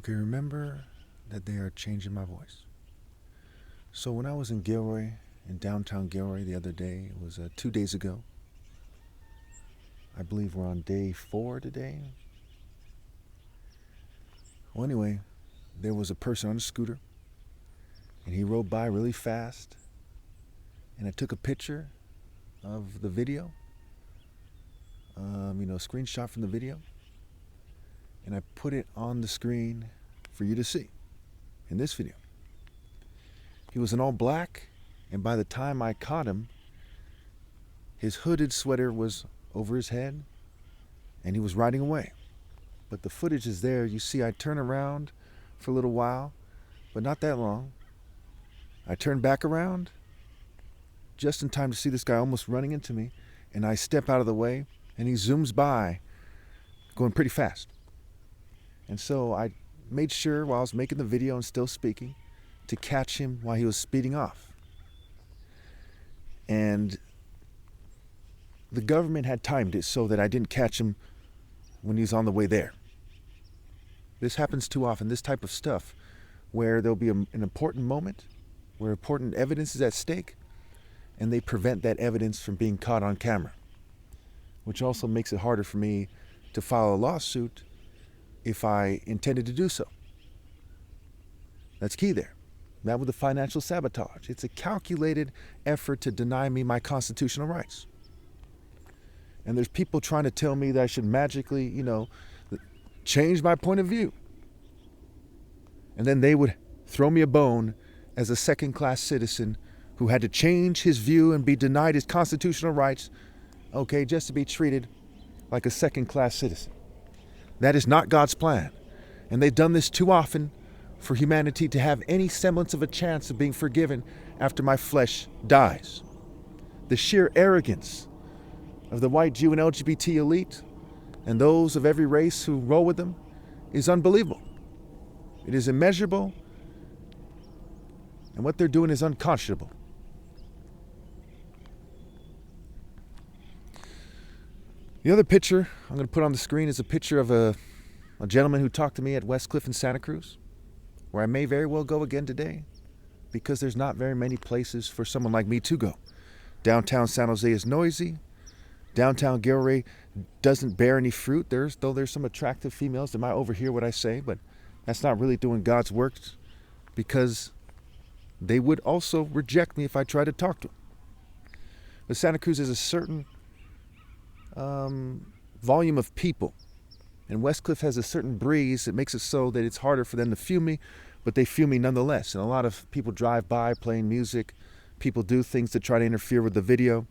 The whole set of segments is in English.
Okay, remember that they are changing my voice. So when I was in Gilroy, in downtown Gilroy the other day, it was 2 days ago. I believe we're on day 4 today. Well, anyway, there was a person on a scooter, and he rode by really fast, and I took a picture of the video, a screenshot from the video, and I put it on the screen for you to see in this video. He was in all black, and by the time I caught him, his hooded sweater was over his head, and he was riding away. But the footage is there. You see, I turn around for a little while, but not that long. I turn back around just in time to see this guy almost running into me, and I step out of the way, and he zooms by, going pretty fast. And so I made sure while I was making the video and still speaking to catch him while he was speeding off. And the government had timed it so that I didn't catch him when he's on the way there. This happens too often, this type of stuff, where there'll be an important moment, where important evidence is at stake, and they prevent that evidence from being caught on camera, which also makes it harder for me to file a lawsuit if I intended to do so. That's key there. That was the financial sabotage. It's a calculated effort to deny me my constitutional rights. And there's people trying to tell me that I should magically, change my point of view. And then they would throw me a bone as a second-class citizen who had to change his view and be denied his constitutional rights, just to be treated like a second-class citizen. That is not God's plan. And they've done this too often for humanity to have any semblance of a chance of being forgiven after my flesh dies. The sheer arrogance of the white Jew and LGBT elite and those of every race who roll with them is unbelievable. It is immeasurable, and what they're doing is unconscionable. The other picture I'm going to put on the screen is a picture of a gentleman who talked to me at Westcliff in Santa Cruz, where I may very well go again today, because there's not very many places for someone like me to go. Downtown San Jose is noisy. Downtown Gilroy doesn't bear any fruit. There's some attractive females that might overhear what I say, but that's not really doing God's work, because they would also reject me if I tried to talk to them. But Santa Cruz is a certain volume of people, and Westcliff has a certain breeze that makes it so that it's harder for them to fume me, but they fume me nonetheless. And a lot of people drive by playing music. People do things to try to interfere with the video.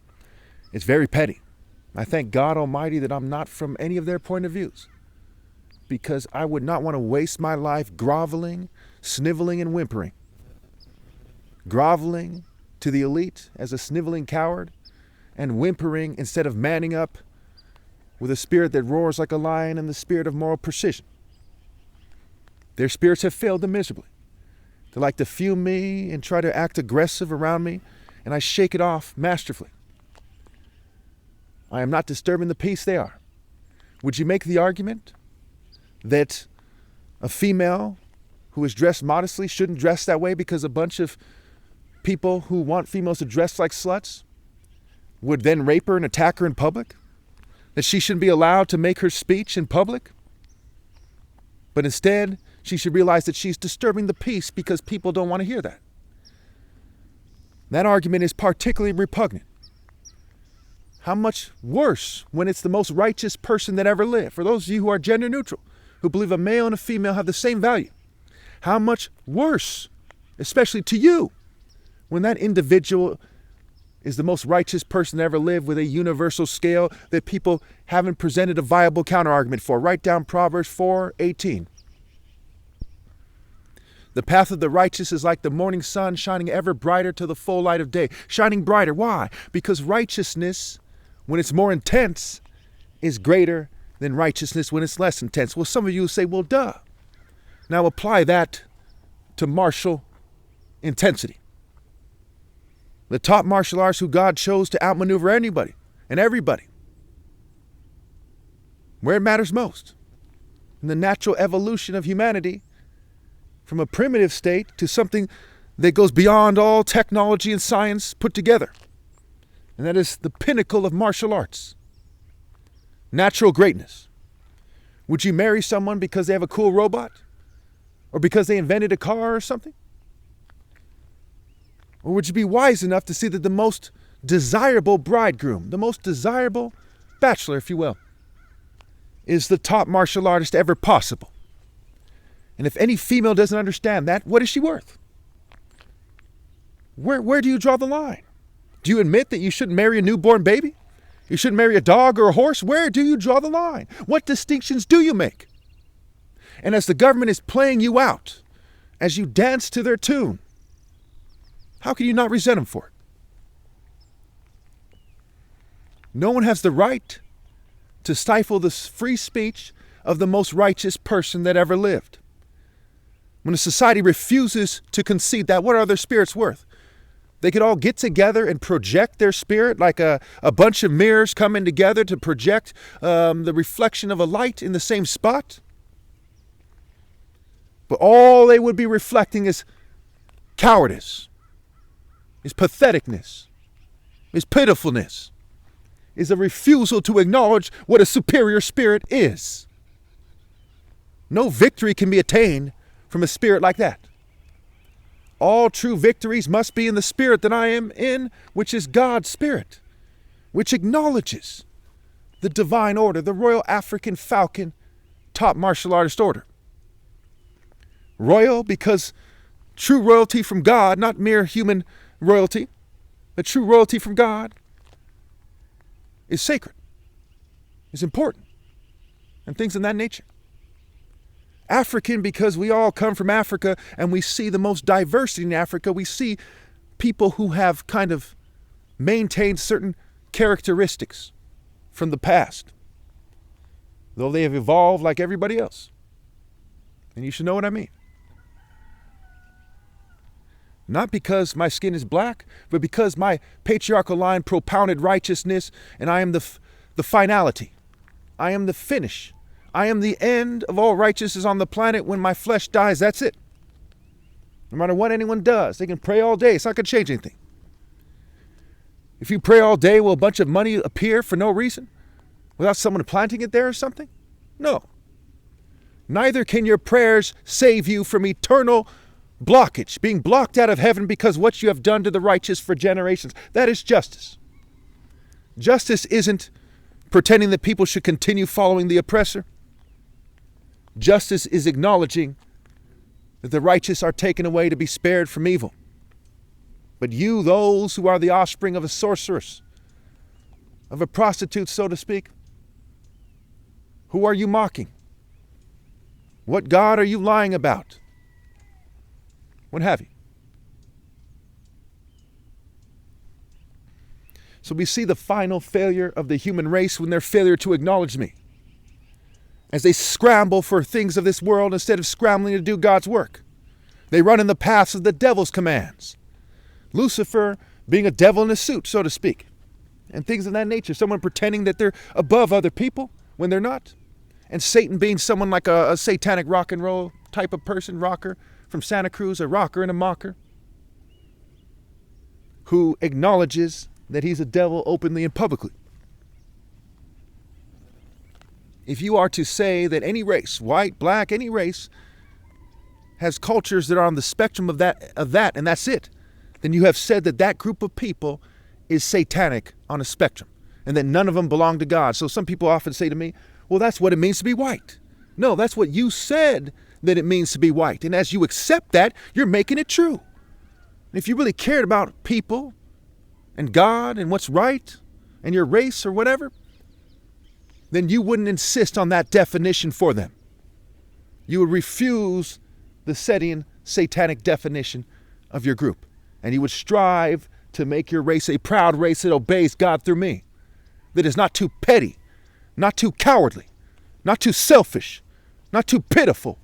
It's very petty. I thank God Almighty that I'm not from any of their point of views, because I would not want to waste my life groveling, sniveling, and whimpering. Groveling to the elite as a sniveling coward, and whimpering instead of manning up with a spirit that roars like a lion and the spirit of moral precision. Their spirits have failed them miserably. They like to fume me and try to act aggressive around me, and I shake it off masterfully. I am not disturbing the peace, they are. Would you make the argument that a female who is dressed modestly shouldn't dress that way because a bunch of people who want females to dress like sluts would then rape her and attack her in public? That she shouldn't be allowed to make her speech in public? But instead, she should realize that she's disturbing the peace because people don't want to hear that. That argument is particularly repugnant. How much worse when it's the most righteous person that ever lived? For those of you who are gender neutral, who believe a male and a female have the same value, how much worse, especially to you, when that individual is the most righteous person that ever lived with a universal scale that people haven't presented a viable counterargument for. Write down Proverbs 4:18. The path of the righteous is like the morning sun, shining ever brighter to the full light of day. Shining brighter. Why? Because righteousness, when it's more intense, is greater than righteousness when it's less intense. Well, some of you will say, well, duh. Now apply that to martial intensity. The top martial arts who God chose to outmaneuver anybody and everybody, where it matters most, in the natural evolution of humanity, from a primitive state to something that goes beyond all technology and science put together. And that is the pinnacle of martial arts. Natural greatness. Would you marry someone because they have a cool robot? Or because they invented a car or something? Or would you be wise enough to see that the most desirable bridegroom, the most desirable bachelor, if you will, is the top martial artist ever possible? And if any female doesn't understand that, what is she worth? Where do you draw the line? Do you admit that you shouldn't marry a newborn baby? You shouldn't marry a dog or a horse? Where do you draw the line? What distinctions do you make? And as the government is playing you out, as you dance to their tune, how can you not resent them for it? No one has the right to stifle the free speech of the most righteous person that ever lived. When a society refuses to concede that, what are their spirits worth? They could all get together and project their spirit like a bunch of mirrors coming together to project the reflection of a light in the same spot. But all they would be reflecting is cowardice, is patheticness, is pitifulness, is a refusal to acknowledge what a superior spirit is. No victory can be attained from a spirit like that. All true victories must be in the spirit that I am in, which is God's spirit, which acknowledges the divine order, the Royal African Falcon top martial artist order. Royal because true royalty from God, not mere human royalty, but true royalty from God is sacred, is important, and things of that nature. African because we all come from Africa and we see the most diversity in Africa. We see people who have kind of maintained certain characteristics from the past, though they have evolved like everybody else. And you should know what I mean. Not because my skin is black, but because my patriarchal line propounded righteousness and I am the finality. I am the finish. I am the end of all righteousness on the planet. When my flesh dies, that's it. No matter what anyone does, they can pray all day. It's not going to change anything. If you pray all day, will a bunch of money appear for no reason? Without someone planting it there or something? No. Neither can your prayers save you from eternal blockage, being blocked out of heaven because what you have done to the righteous for generations. That is justice. Justice isn't pretending that people should continue following the oppressor. Justice is acknowledging that the righteous are taken away to be spared from evil. But you, those who are the offspring of a sorceress, of a prostitute, so to speak, who are you mocking? What God are you lying about? What have you? So we see the final failure of the human race when their failure to acknowledge me. As they scramble for things of this world instead of scrambling to do God's work. They run in the paths of the devil's commands. Lucifer being a devil in a suit, so to speak. And things of that nature. Someone pretending that they're above other people when they're not. And Satan being someone like a satanic rock and roll type of person, rocker from Santa Cruz, a rocker and a mocker, who acknowledges that he's a devil openly and publicly. If you are to say that any race, white, black, any race, has cultures that are on the spectrum of that, and that's it, then you have said that that group of people is satanic on a spectrum, and that none of them belong to God. So some people often say to me, well, that's what it means to be white. No, that's what you said that it means to be white. And as you accept that, you're making it true. And if you really cared about people and God and what's right and your race or whatever, then you wouldn't insist on that definition for them. You would refuse the Setian satanic definition of your group. And you would strive to make your race a proud race that obeys God through me. That is not too petty, not too cowardly, not too selfish, not too pitiful.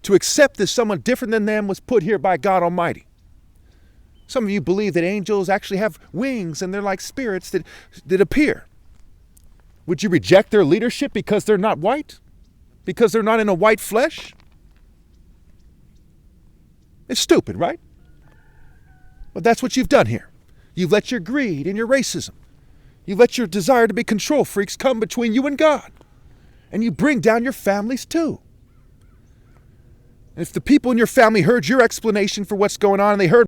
To accept that someone different than them was put here by God Almighty. Some of you believe that angels actually have wings and they're like spirits that appear. Would you reject their leadership because they're not white? Because they're not in a white flesh? It's stupid, right? But that's what you've done here. You've let your greed and your racism, you've let your desire to be control freaks come between you and God. And you bring down your families too. And if the people in your family heard your explanation for what's going on and they heard